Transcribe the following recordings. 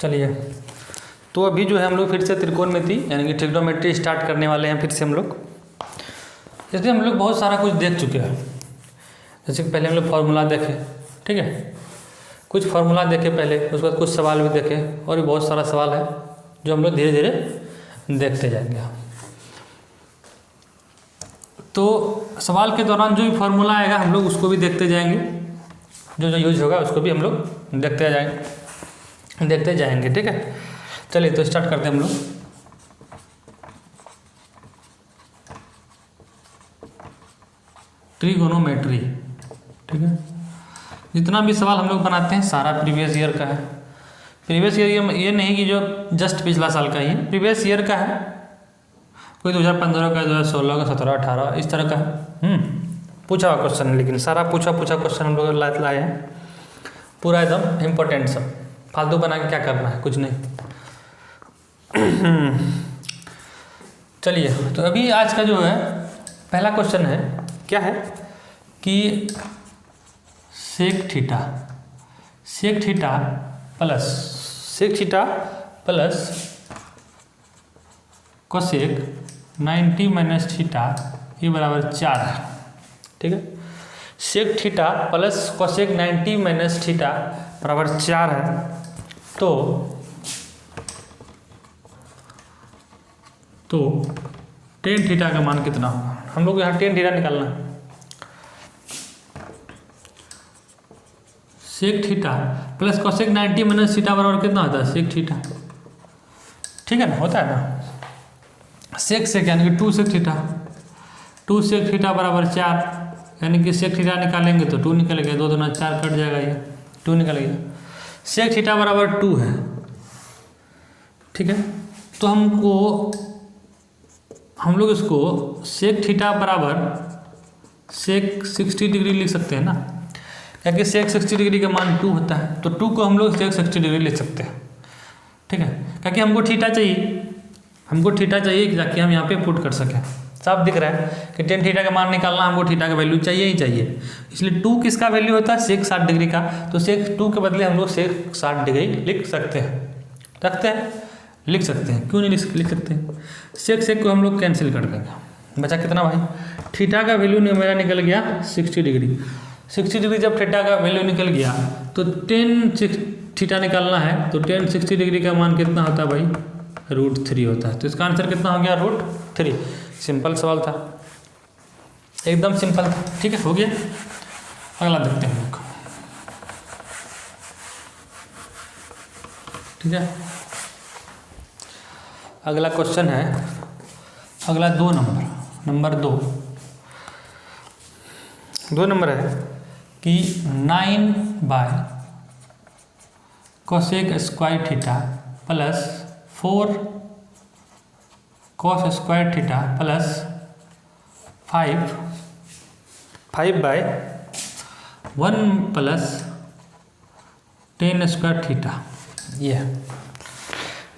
चलिए, तो अभी जो है हम लोग फिर से त्रिकोणमिति यानी कि ट्रिग्नोमेट्री स्टार्ट करने वाले हैं फिर से हम लोग। इसमें हम लोग बहुत सारा कुछ देख चुके हैं। जैसे कि पहले हम लोग फार्मूला देखे, ठीक है, कुछ फार्मूला देखे पहले, उसके बाद कुछ सवाल भी देखे, और भी बहुत सारा सवाल है जो हम लोग धीरे धीरे देखते जाएंगे। तो सवाल के दौरान जो भी फार्मूला आएगा हम लोग उसको भी देखते जाएंगे, जो जो यूज होगा उसको भी हम लोग देखते जाएंगे, ठीक है। चलिए तो स्टार्ट करते हैं हम लोग। ट्रिगोनोमेट्री, ठीक है। जितना भी सवाल हम लोग बनाते हैं सारा प्रीवियस ईयर का है। प्रीवियस ईयर ये नहीं कि जो जस्ट पिछला साल का ही है, प्रीवियस ईयर का है। कोई 2015 का, 2016 का, 17, 18 इस तरह का है। पूछा हुआ क्वेश्चन, लेकिन सारा पूछा क्वेश्चन हम लोग लाए हैं, पूरा एकदम इम्पोर्टेंट सब। फालतू बना के क्या करना है, कुछ नहीं। चलिए, तो अभी आज का जो है पहला क्वेश्चन है, क्या है कि sec theta plus cosec 90 minus theta ये बराबर 4 है, ठीक है। Sec theta plus cosec 90 minus theta बराबर 4 है। तो टेन थीटा का मान कितना होगा? हम लोग यहाँ टेन थीटा निकालना है। Sec theta plus cosec 90 minus theta बराबर कितना होता है? सेक थीटा, ठीक है ना, होता है ना। सेक यानी कि 2 सेक थीटा, 2 सेक थीटा बराबर 4, यानी कि सेक थीटा निकालेंगे तो 2 निकलेगा, 2 दूना 4 कट जाएगा, ये 2 निकलेगा। सेक थीटा बराबर 2 है, ठीक है। तो हम लोग इसको सेक थीटा बराबर सेक 60 डिग्री लिख सकते हैं ना, क्योंकि सेक 60 डिग्री का मान 2 होता है। तो 2 को हम लोग सेक 60 डिग्री लिख सकते हैं, ठीक है, क्योंकि हमको थीटा चाहिए ताकि हम यहाँ पे पुट कर सकें। साफ दिख रहा है कि टेन थीटा का मान निकालना, हमको थीटा का वैल्यू चाहिए ही चाहिए। इसलिए 2 किसका वैल्यू होता है? सेक 60 डिग्री का। तो सेक 2 के बदले हम लोग सेक 60 डिग्री लिख सकते हैं। क्यों नहीं लिख सकते? सेक को हम लोग कैंसिल कर देंगे। बचा कितना भाई? थीटा का वैल्यू मेरा निकल गया 60 डिग्री। 60 डिग्री जब थीटा का वैल्यू निकल गया तो टेन थीटा निकालना है। तो टेन 60 डिग्री का मान कितना होता है भाई? √3 होता है। तो इसका आंसर कितना हो गया? √3। सिंपल सवाल था, एकदम सिंपल था, ठीक है, हो गया। अगला देखते हैं हम लोग, ठीक है। अगला क्वेश्चन है, अगला 2 नंबर 2 नंबर है कि 9 by cosec square theta plus 4 cos square theta plus 5 by 1 plus 10 square theta. ये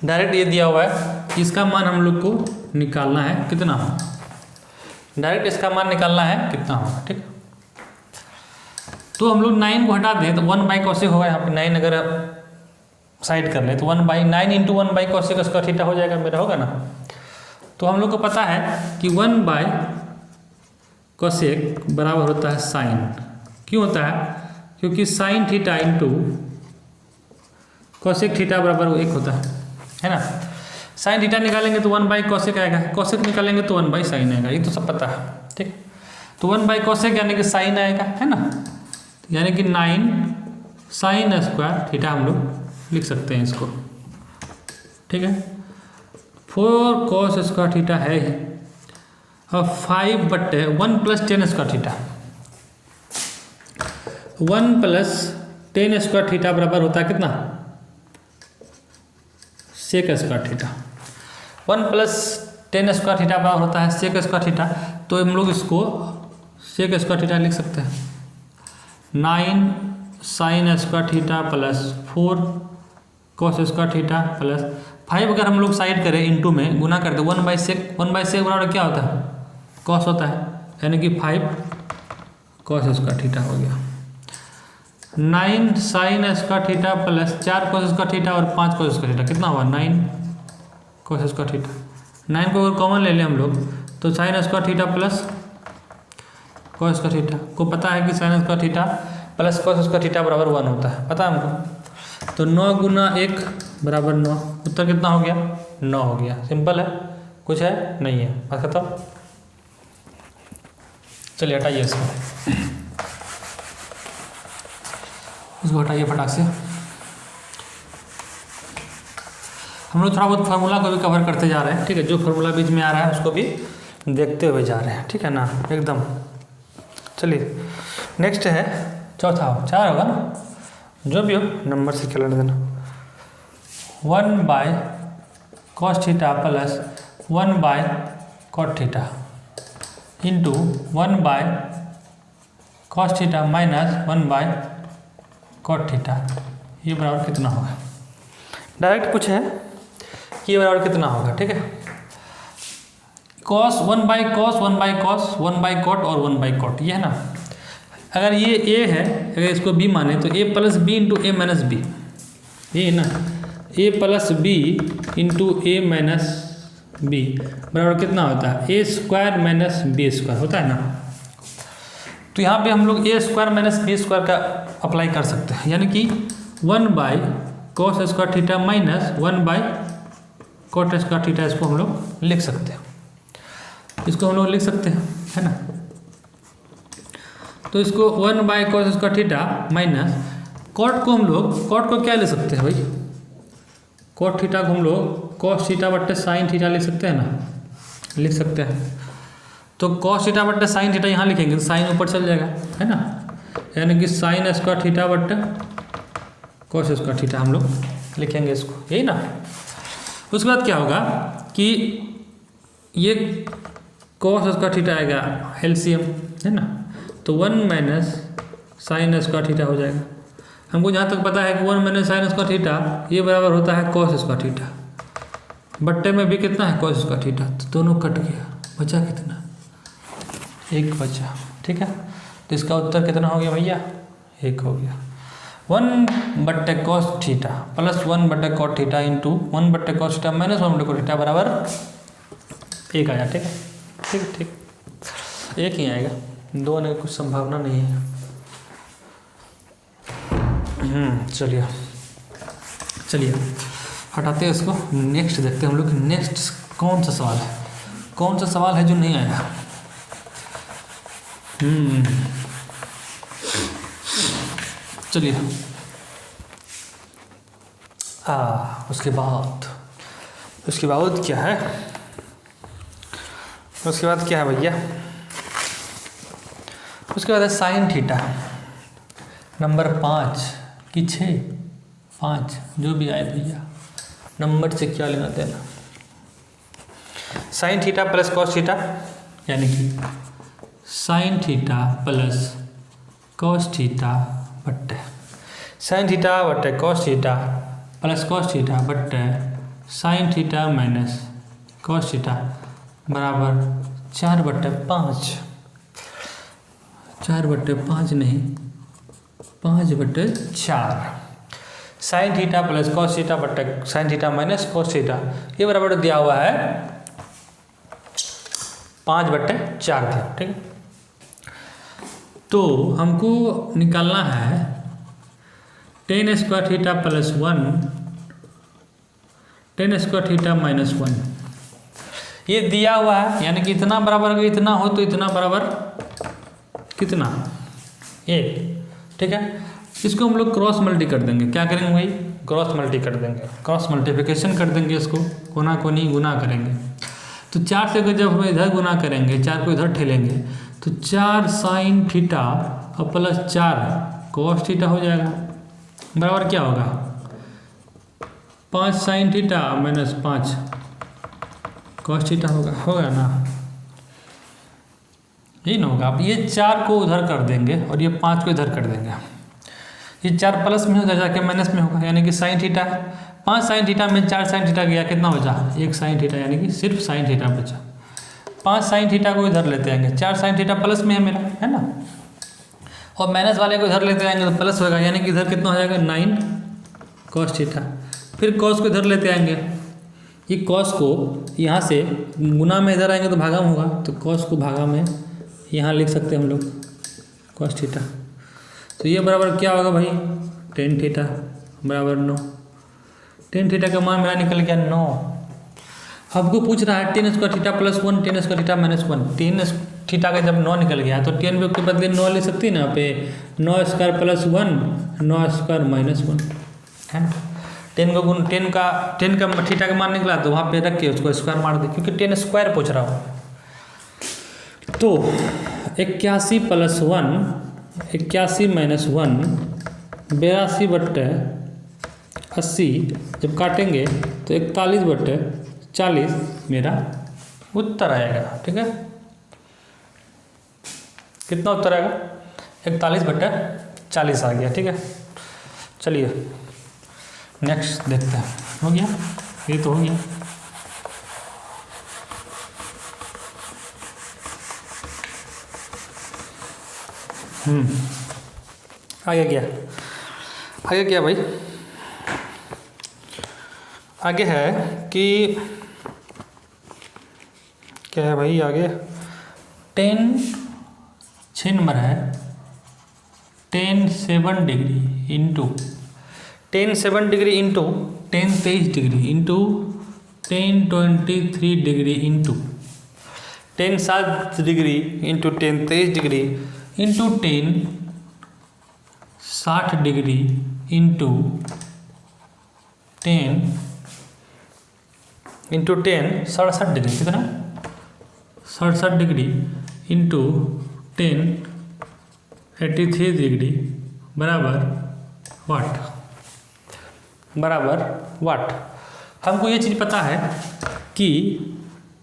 डायरेक्ट ये दिया हुआ है, इसका मान हम लोग को निकालना है कितना हो। डायरेक्ट इसका मान निकालना है कितना होगा, ठीक है। तो हम लोग 9 को हटा दें तो 1 बाई कोसेक होगा। यहाँ पे 9 अगर साइड कर ले तो 1/9 into 1 by cosec square theta हो जाएगा, मेरा होगा ना। तो हम लोग को पता है कि 1 बाई कोसेक बराबर होता है साइन। क्यों होता है? क्योंकि sign theta into cosec theta बराबर 1 होता है ना। साइन थीटा निकालेंगे तो 1 बाई कोसेक आएगा, कोसेक निकालेंगे तो 1 बाई साइन आएगा, ये तो सब पता है, ठीक। तो 1 बाई कोसेक यानी कि साइन आएगा, है ना, यानी कि 9 साइन स्क्वायर थीटा हम लोग लिख सकते हैं इसको, ठीक है। 4 कॉस स्क्वायर थीटा है ही, और 5/1 plus 10 square theta, 1 plus 10 square theta बराबर होता है कितना? Sec square theta. 1 plus 10 square theta बराबर होता है सेक स्क्वायर थीटा। तो हम लोग इसको सेक स्क्वायर थीटा लिख सकते हैं 9 sine square theta plus 4 cos square theta plus 5। अगर हम लोग साइड करें इंटू में गुना करते 1 बाई सेक बराबर क्या होता है? कॉस होता है, यानी कि 5 कॉस स्क्वायर थीटा हो गया, 9 sine square theta plus 4 cos square theta और 5 कोस स्क्वायर थीटा, कितना हुआ 9 कोस स्क्वायर थीटा। 9 को अगर कॉमन ले लें हम लोग तो sine square theta plus cos square theta, को पता है कि sine square theta plus cos square theta बराबर 1 होता है, पता है हमको। तो 9 गुना 1 बराबर 9, उत्तर कितना हो गया 9 हो गया। सिंपल है, कुछ है नहीं है, बात खत्म। चलिए हटाइए इसको हटाइए फटाक से। हम लोग थोड़ा बहुत फार्मूला को भी कवर करते जा रहे हैं, ठीक है। जो फार्मूला बीच में आ रहा है उसको भी देखते हुए जा रहे हैं, ठीक है ना, एकदम। चलिए नेक्स्ट है चौथा, 4 होगा ना, जो भी हो नंबर से क्या लेना देना। 1 by cos theta plus 1 by cot theta into 1 by cos theta minus 1 by cot theta, ये बराबर कितना होगा। डायरेक्ट पूछे है कि ये बराबर कितना होगा, ठीक है। Cos 1 by cos 1 by cos 1 by cot और 1 बाई कॉट, ये है ना। अगर ये ए है, अगर इसको बी माने तो A plus B into A minus B, ये है ना, A plus B into A minus B बराबर कितना होता है A square minus B square होता है ना। तो यहाँ पे हम लोग A square minus B square का अप्लाई कर सकते हैं, यानी कि 1 by cos square theta minus 1 by cot square theta, इसको हम लोग लिख सकते हैं, इसको हम लोग लिख सकते हैं, है ना। तो इसको 1 by cos square theta minus cot को हम लोग, कॉट को क्या ले सकते हैं भाई, कॉट थीटा को हम लोग कॉस थीटा बट्टे साइन थीटा लिख सकते हैं ना, लिख सकते हैं। तो कॉस थीटा बट्टे साइन थीटा यहाँ लिखेंगे तो साइन ऊपर चल जाएगा, है ना, यानी कि साइन स्क्वायर थीटा बट्टे कॉस स्क्वायर थीटा हम लोग लिखेंगे इसको, यही ना। उसके बाद क्या होगा कि ये कॉस स्क्वायर थीटा आएगा एलसीएम, है ना, तो 1 माइनस साइन स्क्वायर थीटा हो जाएगा। हमको जहाँ तक पता है कि 1 माइनस साइन स्क्वायर थीटा ये बराबर होता है कॉस स्क्वायर थीटा, बट्टे में भी कितना है कॉस स्क्वायर थीटा, तो दोनों कट गया, बचा कितना 1 बचा, ठीक है। तो इसका उत्तर कितना हो गया भैया 1 हो गया। 1 बट्टे कॉस थीटा प्लस 1 बट्टे कॉट थीटा इंटू 1 बट्टे कॉस थीटा माइनस 1 बट्टे कॉट थीटा बराबर 1 आया, ठीक है, ठीक ठीक, 1 ही आएगा, 2 आने की कुछ संभावना नहीं है। चलिए चलिए हटाते हैं इसको, नेक्स्ट देखते हैं हम लोग। नेक्स्ट कौन सा सवाल है, कौन सा सवाल है जो नहीं आया। चलिए उसके बाद क्या है, उसके बाद क्या है भैया, उसके बाद है साइन थीटा नंबर 5 कि 6, 5 जो भी आए भैया, नंबर से क्या लेना देना। Sine theta plus cos theta, यानी कि sine theta plus cos theta बट्टे साइन थीटा बट्टे cos theta plus cos theta बट्टे sine theta minus cos theta बराबर 4/5, 4/5 नहीं 5/4। Sine theta plus cos theta बट्टे sine theta minus cos theta, ये बराबर दिया हुआ है 5/4 दिया, ठीक है। तो हमको निकालना है tan square theta plus 1 tan square theta minus 1, ये दिया हुआ है, यानी कि इतना बराबर अगर इतना हो तो इतना बराबर कितना 1, ठीक है। इसको हम लोग क्रॉस मल्टी कर देंगे, क्या करेंगे भाई क्रॉस मल्टी कर देंगे, क्रॉस मल्टीप्लिकेशन कर देंगे, इसको कोना कोनी गुना करेंगे। तो 4 से जब हम इधर गुना करेंगे, 4 को इधर ठेलेंगे तो 4 साइन थीटा और प्लस 4 कॉस थीटा हो जाएगा, बराबर क्या होगा 5 sign theta minus 5 cos theta होगा ना, यही ना होगा। अब ये 4 को उधर कर देंगे और ये 5 को इधर कर देंगे, ये 4 प्लस में उधर जाके माइनस में होगा, यानी कि साइन थीटा 5 साइन थीटा में 4 साइन थीटा गया, कितना बचा 1 साइन थीटा, यानी कि सिर्फ साइन थीटा बचा। 5 साइन थीटा को इधर लेते आएंगे, 4 साइन थीटा प्लस में है मेरा, है ना, और माइनस वाले को इधर लेते आएंगे तो प्लस होगा, यानी कि इधर कितना हो जाएगा 9 cos थीटा। फिर cos को इधर लेते आएंगे, ये cos को यहाँ से गुना में इधर आएंगे तो भागा में होगा, तो cos को भागा में यहाँ लिख सकते हैं हम लोग cos थीटा। तो ये बराबर क्या होगा भाई, tan थीटा बराबर 9। tan थीटा का मान मेरा निकल गया 9। हमको पूछ रहा है tan square theta plus 1 tan square theta minus 1। tan theta का जब 9 निकल गया तो tan के बदले 9 ले सकती है ना, पे 9 स्क्वायर प्लस 1 9 स्क्वायर माइनस 1 है ना। tan का थीटा का मान निकला तो वहाँ पे रख के उसको स्क्वायर मार दे, क्योंकि tan स्क्वायर पूछ रहा हूँ। तो 81 प्लस 1 81 माइनस 1 82/80 जब काटेंगे तो 41/40 मेरा उत्तर आएगा। ठीक है, कितना उत्तर आएगा, 41/40 आ गया। ठीक है, चलिए नेक्स्ट देखते हैं। हो गया, ये तो हो गया। आगे क्या भाई, आगे है कि क्या है भाई, आगे tan 6 नंबर है, tan 7 degree into tan 7 degree into tan 23 degree into tan 23 degree into tan 7 degree into tan 23 degree into tan 60 degree into tan 67 degree, कितना 67 डिग्री इंटू tan 83 डिग्री बराबर वाट। हमको ये चीज़ पता है कि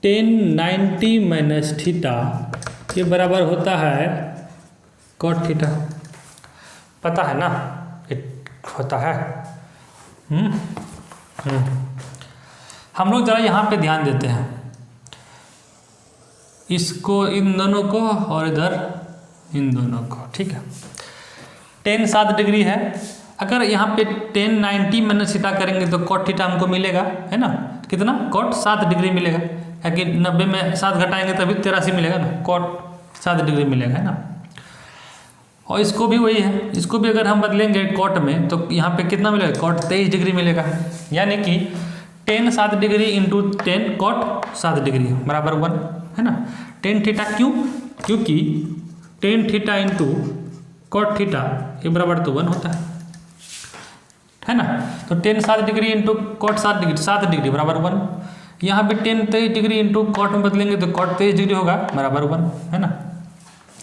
tan 90 माइनस थीटा ये बराबर होता है cot थीटा, पता है ना, ये होता है। हम लोग ज़रा यहाँ पे ध्यान देते हैं, इसको इन दोनों को और इधर इन दोनों को। ठीक है, tan 7 डिग्री है, अगर यहाँ पे tan 90 माइनस थीटा करेंगे तो cot थीटा हमको मिलेगा, है ना, कितना cot 7 डिग्री मिलेगा, क्योंकि 90 में 7 घटाएंगे तभी 83 मिलेगा ना, cot 7 डिग्री मिलेगा, है ना। और इसको भी वही है, इसको भी अगर हम बदलेंगे cot में तो यहाँ पे कितना मिलेगा, cot 23 डिग्री मिलेगा, यानी कि tan 7 degree into tan cot 7 degree बराबर 1, है ना। tan थीटा क्योंकि tan theta into cot theta ये बराबर तो 1 होता है ना। तो tan 7 degree into cot 7 degree बराबर 1। यहाँ पे tan 23 डिग्री इंटू cot में बदलेंगे तो cot 23 डिग्री होगा बराबर 1, है ना।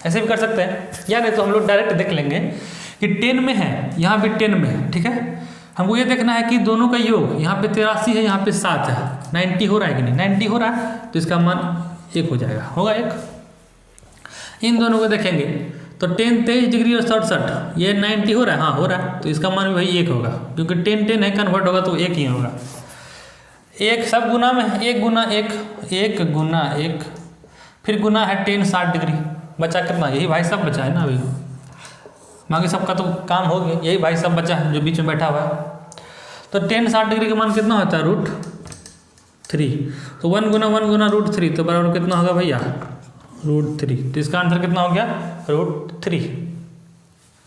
ऐसे भी कर सकते हैं, या नहीं तो हम लोग डायरेक्ट देख लेंगे कि 10 में है, यहाँ भी 10 में है। ठीक है, हमको ये देखना है कि दोनों का योग, यहाँ पे 83 है, यहाँ पे 7 है, 90 हो रहा है कि नहीं, 90 हो रहा है तो इसका मान 1 हो जाएगा, होगा 1। इन दोनों को देखेंगे तो tan 23 डिग्री और 67 ये 90 हो रहा है, हाँ हो रहा है, तो इसका मान भी भाई 1 होगा, क्योंकि tan है कन्वर्ट होगा तो 1 ही होगा। 1 सब गुना में, 1 गुना 1 गुना 1, फिर गुना है tan 60 डिग्री, बचा कितना, यही भाई सब बचा है ना, अभी बाकी सबका तो काम हो गया, यही भाई सब बचा है जो बीच में बैठा हुआ है। तो tan 60 डिग्री का मान कितना होता है, √3, तो 1 गुना √3 तो बराबर कितना होगा भैया, √3, तो इसका आंसर कितना हो गया, √3।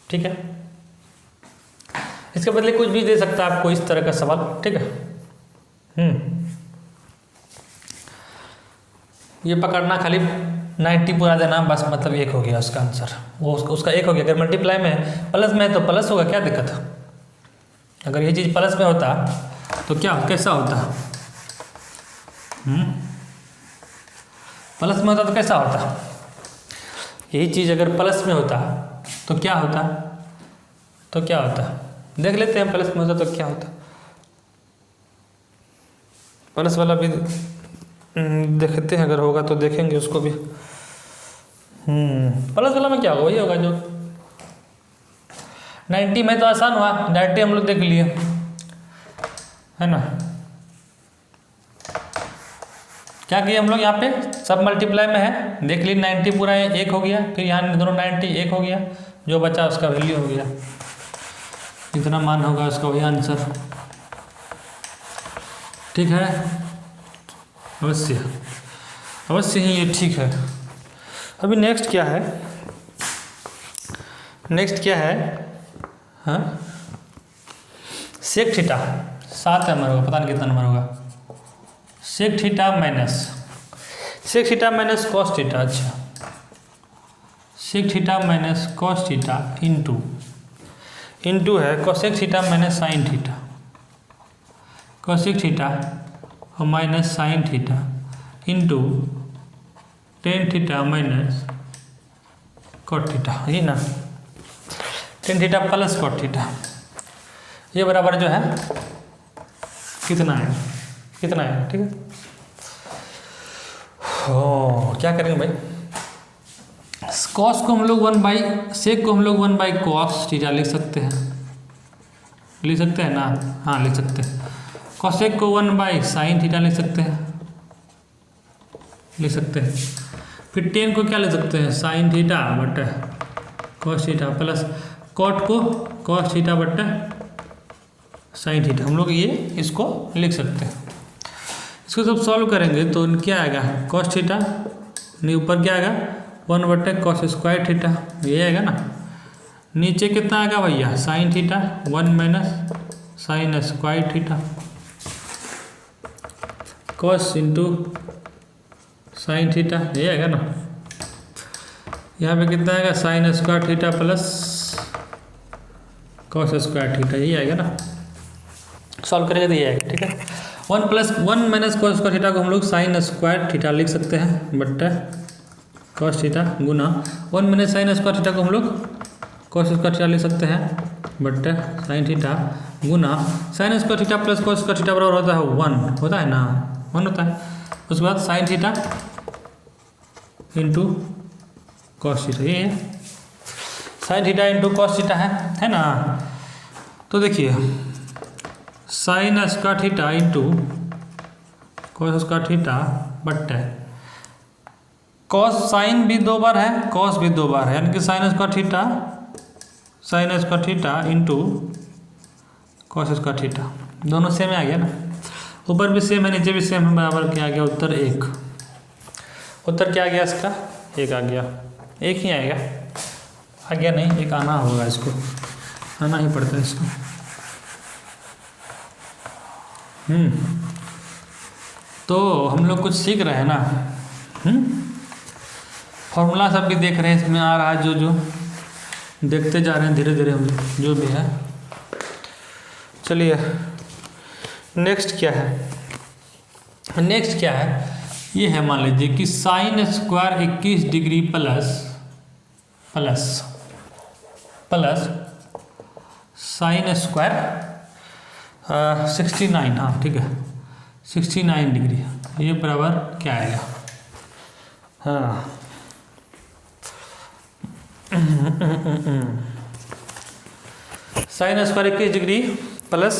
ठीक है, इसके बदले कुछ भी दे सकता है आपको इस तरह का सवाल। ठीक है, ये पकड़ना, खाली 90 पूरा देना बस, मतलब 1 हो गया उसका आंसर, वो उसका 1 हो गया। अगर मल्टीप्लाई में प्लस में है तो प्लस होगा, क्या दिक्कत है। अगर ये चीज़ प्लस में होता तो क्या कैसा होता, प्लस में होता तो कैसा होता, यही चीज़ अगर प्लस में होता तो क्या होता, देख लेते हैं, प्लस में होता तो क्या होता। प्लस वाला भी देखते हैं, अगर होगा तो देखेंगे उसको भी। प्लस वाला में क्या होगा, वही होगा जो 90 में, तो आसान हुआ, डायरेक्ट हम लोग देख लिए, है ना। क्या किए हम लोग, यहाँ पे सब मल्टीप्लाई में है, देख लिए 90 पूरा 1 हो गया, फिर यहाँ दोनों 90 1 हो गया, जो बचा उसका वैल्यू हो गया, जितना मान होगा उसका वही आंसर। ठीक है, अवश्य अवश्य ही ये ठीक है। अभी नेक्स्ट क्या है, नेक्स्ट क्या है, हाँ सेक थीटा 7 नंबर होगा, पता नहीं कितना नंबर होगा। Sec theta minus cos theta, अच्छा sec theta minus cos theta into है cosec theta minus sine theta, cosec theta और minus sine theta into tan theta minus cot theta, ये ना tan theta plus cot theta, ये बराबर जो है कितना है, कितना है, ठीक है। हो क्या करेंगे भाई, कॉस को हम लोग 1/, सेक को हम लोग 1/cos थीटा लिख सकते हैं, लिख सकते हैं ना, हाँ लिख सकते हैं। कोसेक को 1/sin थीटा लिख सकते हैं, लिख सकते हैं। फिर टेन को क्या लिख सकते हैं, साइन थीटा बटा कॉस थीटा प्लस कॉट को कॉस थीटा बटा साइन थीटा, हम लोग ये इसको लिख सकते हैं। इसको जब सॉल्व करेंगे तो क्या आएगा, कॉस थीटा नहीं, ऊपर क्या आएगा 1/cos² थीटा, ये आएगा ना। नीचे कितना आएगा भैया, sine theta 1 - sin² theta, cos into sine theta, ये आएगा ना। यहाँ पे कितना आएगा, sin² theta plus cos² theta, ये आएगा ना। सॉल्व करेंगे तो ये आएगा, ठीक है। 1 - cos² थीटा को हम लोग sin² थीटा लिख सकते हैं बट्टा cos थीटा गुना 1 - sin² थीटा को हम लोग cos² थीटा लिख सकते हैं बट्टा साइन थीटा गुना sin² theta plus cos² theta बराबर होता है 1, होता है ना, 1 होता है। उसके बाद sine theta into cos theta, ये sine theta into cos theta है ना। तो देखिए sin² theta into cos² theta बट्टा कॉस, साइन भी 2 बार है, कॉस भी 2 बार है, यानी कि sin² theta into cos² theta, दोनों सेम आ गया ना। ऊपर भी सेम है, नीचे भी सेम है, बराबर क्या आ गया, उत्तर 1। उत्तर क्या आ गया इसका, 1 आ गया, 1 ही आएगा, आ गया नहीं, 1 आना होगा, इसको आना ही पड़ता है इसको। तो हम लोग कुछ सीख रहे हैं ना, फॉर्मूला सब भी देख रहे हैं, इसमें आ रहा है, जो जो देखते जा रहे हैं धीरे धीरे हम जो भी है। चलिए नेक्स्ट क्या है, नेक्स्ट क्या है, ये है मान लीजिए कि sin² 21 डिग्री प्लस sin² 69, हाँ ठीक है 69 डिग्री, ये बराबर क्या आएगा, हाँ sin² 21 degree plus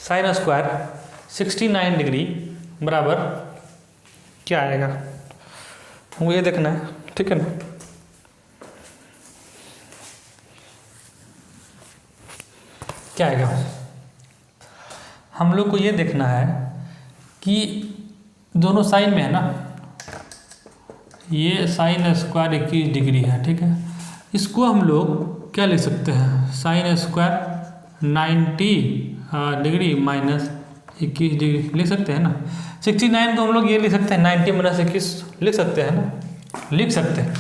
sin² 69 degree बराबर क्या आएगा, हमको ये देखना है, ठीक है ना। क्या आएगा, हम लोग को ये देखना है कि दोनों साइन में है ना, ये sin² 21 डिग्री है, ठीक है। इसको हम लोग क्या लिख सकते हैं, sin² 90 डिग्री माइनस 21 डिग्री लिख सकते हैं ना। 69 को हम लोग ये लिख सकते हैं 90 - 21 लिख सकते हैं ना, लिख सकते हैं,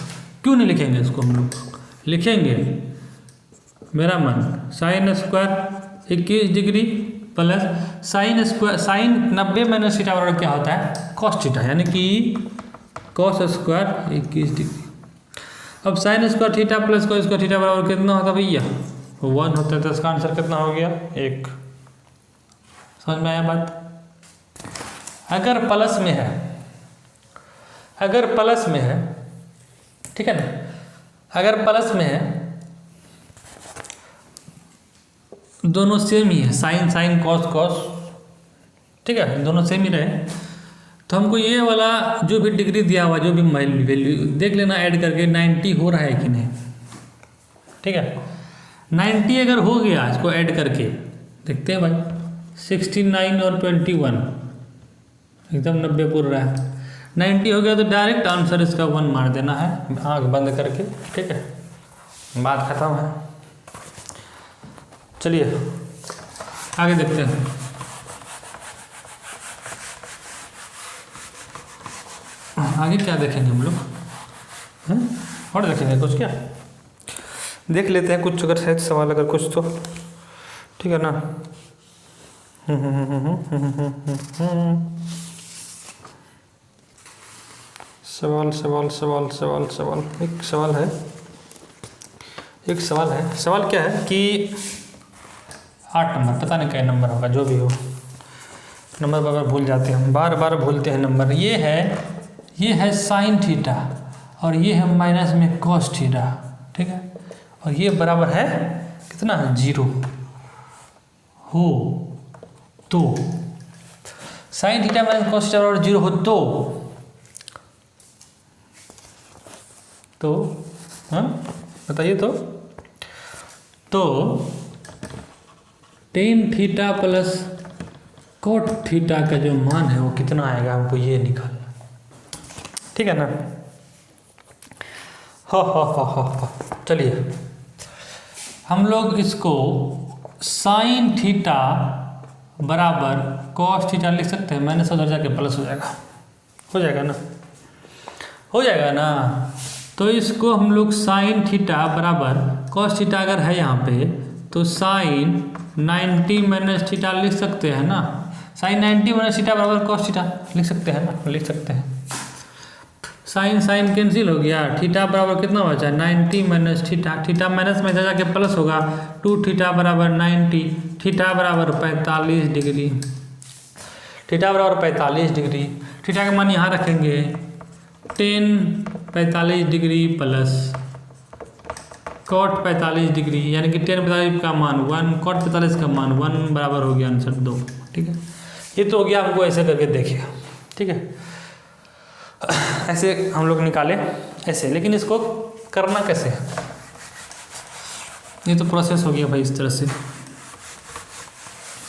क्यों नहीं लिखेंगे, इसको हम लोग लिखेंगे, मेरा मन। sin² 21 degree plus sin 90 - theta बराबर क्या होता है, cos थीटा, यानी कि cos² 21 डिग्री। अब sin² theta plus cos² theta बराबर कितना होता है भैया, 1 होता है, तो इसका आंसर कितना हो गया, 1। समझ में आया बात। अगर प्लस में है, अगर प्लस में है, ठीक है ना, अगर प्लस में है, दोनों सेम ही है, साइन साइन कॉस कॉस, ठीक है, दोनों सेम ही रहे, तो हमको ये वाला जो भी डिग्री दिया हुआ, जो भी वैल्यू देख लेना, ऐड करके 90 हो रहा है कि नहीं, ठीक है। 90 अगर हो गया इसको ऐड करके देखते हैं भाई, 69 और 21 एकदम 90 पूर रहा है। 90 हो गया तो डायरेक्ट आंसर इसका 1 मार देना है आँख बंद करके, ठीक है, बात खत्म है। चलिए आगे देखते हैं। आगे क्या देखेंगे हम लोग, और देखेंगे कुछ, क्या देख लेते हैं कुछ, अगर शायद सवाल अगर कुछ तो, ठीक है ना। सवाल सवाल सवाल सवाल सवाल एक सवाल है, एक सवाल है। सवाल क्या है कि 8 नंबर, पता नहीं क्या नंबर होगा, जो भी हो, नंबर बार भूल जाते हैं हम, बार बार भूलते हैं नंबर। ये है साइन थीटा और ये है माइनस में कॉस थीटा, ठीक है, और ये बराबर है कितना, 0 हो तो sign theta minus cos theta बराबर 0 हो तो हाँ बताइए, तो ten theta plus cot theta का जो मान है वो कितना आएगा, हमको ये निकालना, ठीक है ना। हा। चलिए हम लोग इसको साइन थीटा बराबर कॉस थीटा लिख सकते हैं, माइनस उधर जाके प्लस हो जाएगा ना, हो जाएगा ना। तो इसको हम लोग साइन थीटा बराबर कॉस थीटा अगर है यहाँ पे तो साइन 90 माइनस थीटा लिख सकते हैं ना, साइन 90 माइनस थीटा बराबर कॉस थीटा लिख सकते हैं ना, लिख सकते हैं। साइन साइन कैंसिल हो गया, थीटा बराबर कितना बचा, 90 माइनस थीटा, थीटा माइनस में जाके प्लस होगा, 2 थीटा बराबर 90, थीटा बराबर 45 डिग्री, थीटा बराबर 45 डिग्री। थीटा का मान यहाँ रखेंगे 10 45 डिग्री प्लस कॉट 45 डिग्री, यानी कि 10 45 का मान 1, कॉट 45 का मान 1 बराबर हो गया आंसर 2, ठीक है। ये तो हो गया, हमको ऐसे करके देखिए, ठीक है, ऐसे हम लोग निकाले ऐसे, लेकिन इसको करना कैसे है, ये तो प्रोसेस हो गया भाई, इस तरह से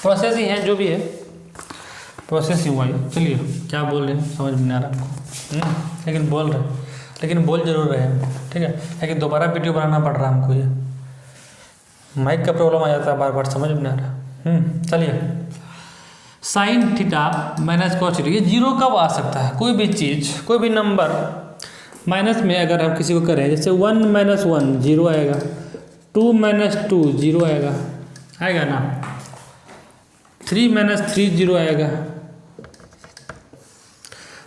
प्रोसेस ही है, जो भी है प्रोसेस ही हुआ है। चलिए क्या बोल रहे हैं समझ में नहीं आ रहा आपको, लेकिन बोल रहे हैं, लेकिन बोल जरूर रहे हैं, ठीक है, लेकिन दोबारा वीडियो बनाना पड़ रहा है हमको, ये माइक का प्रॉब्लम आ जाता है बार बार, समझ में नहीं आ रहा। चलिए sign theta minus cos theta, ये 0 कब आ सकता है, कोई भी चीज़, कोई भी नंबर माइनस में अगर हम किसी को करें, जैसे 1 - 1 0 आएगा, 2 - 2 0 आएगा ना, 3 - 3 0 आएगा।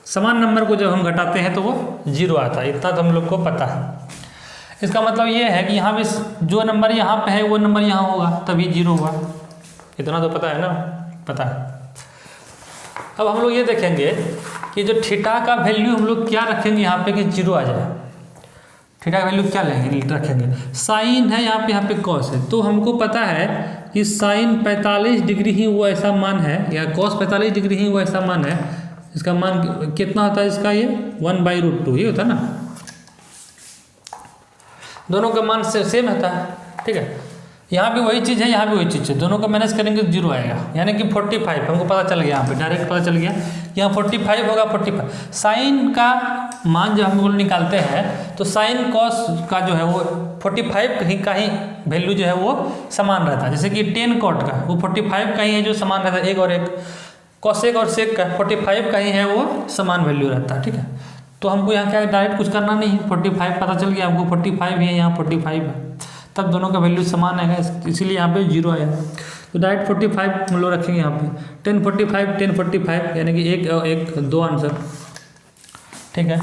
समान नंबर को जब हम घटाते हैं तो वो 0 आता है, इतना तो हम लोग को पता है। इसका मतलब ये है कि यहाँ पे जो नंबर यहाँ पे है वो नंबर यहाँ होगा, तभी 0 हुआ, इतना तो पता है ना, पता है। अब हम लोग ये देखेंगे कि जो थीटा का वैल्यू हम लोग क्या रखेंगे यहाँ पे कि 0 आ जाए, थीटा का वैल्यू क्या रखेंगे, साइन है यहाँ पे कॉस है, तो हमको पता है कि साइन 45 डिग्री ही वो ऐसा मान है, या कॉस 45 डिग्री ही वो ऐसा मान है, इसका मान कितना होता है इसका, ये 1/√2 ये होता है ना, दोनों का मान सेम होता है, ठीक है। यहाँ भी वही चीज़ है, यहाँ भी वही चीज़ है, दोनों का माइनस करेंगे तो 0 आएगा, यानी कि 45 हमको पता चल गया, यहाँ पे डायरेक्ट पता चल गया, यहाँ 45 होगा, 45 साइन का मान जब हम लोग निकालते हैं तो साइन कॉस का जो है वो 45 का ही वैल्यू जो है वो समान रहता है, जैसे कि 10 कॉट का वो 45 का ही है जो समान रहता है, एक और एक कॉसेक और सेक का 45 का ही है वो समान वैल्यू रहता है, ठीक है। तो हमको यहाँ क्या डायरेक्ट कुछ करना नहीं है, 45 पता चल गया हमको, 45 है, यहाँ 45 है, तब दोनों का वैल्यू समान आएगा, इसीलिए यहाँ पे 0 आया। तो डायरेक्ट 45 हम लोग रखेंगे यहाँ पे, 10 45 10 45, यानी कि एक 2 आंसर, ठीक है।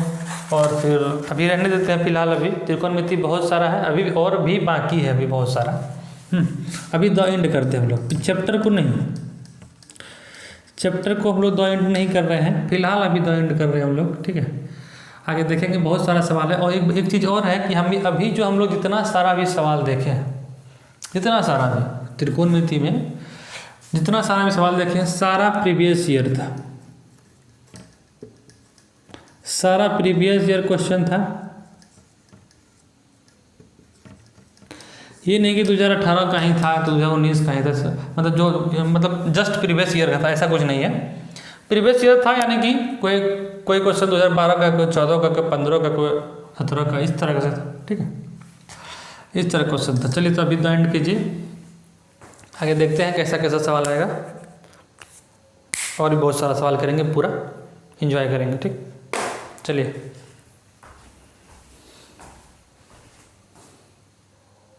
और फिर अभी रहने देते हैं फिलहाल, अभी त्रिकोणमिति बहुत सारा है, अभी और भी बाकी है, अभी बहुत सारा। अभी द एंड करते हैं हम लोग, चैप्टर को नहीं, चैप्टर को हम लोग द एंड नहीं कर रहे हैं फिलहाल, अभी द एंड कर रहे हैं हम लोग, ठीक है। आगे देखेंगे, बहुत सारा सवाल है। और एक चीज़ और है कि हम अभी जो हम लोग जितना सारा भी सवाल देखे हैं, जितना सारा भी त्रिकोणमिति में जितना सारा भी सवाल देखे हैं, सारा प्रीवियस ईयर था, सारा प्रीवियस ईयर क्वेश्चन था। ये नहीं कि 2018 का ही था, 2019 का ही था, मतलब जो मतलब जस्ट प्रीवियस ईयर का था, ऐसा कुछ नहीं है। प्रीवियस ईयर था यानी कि कोई क्वेश्चन 2012 का, कोई 14 का, कोई 15 का, कोई 17 का, इस तरह का था। ठीक है, इस तरह क्वेश्चन था। चलिए तो अभी तो एंड कीजिए, आगे देखते हैं कैसा कैसा सवाल आएगा, और भी बहुत सारा सवाल करेंगे, पूरा एंजॉय करेंगे। ठीक, चलिए।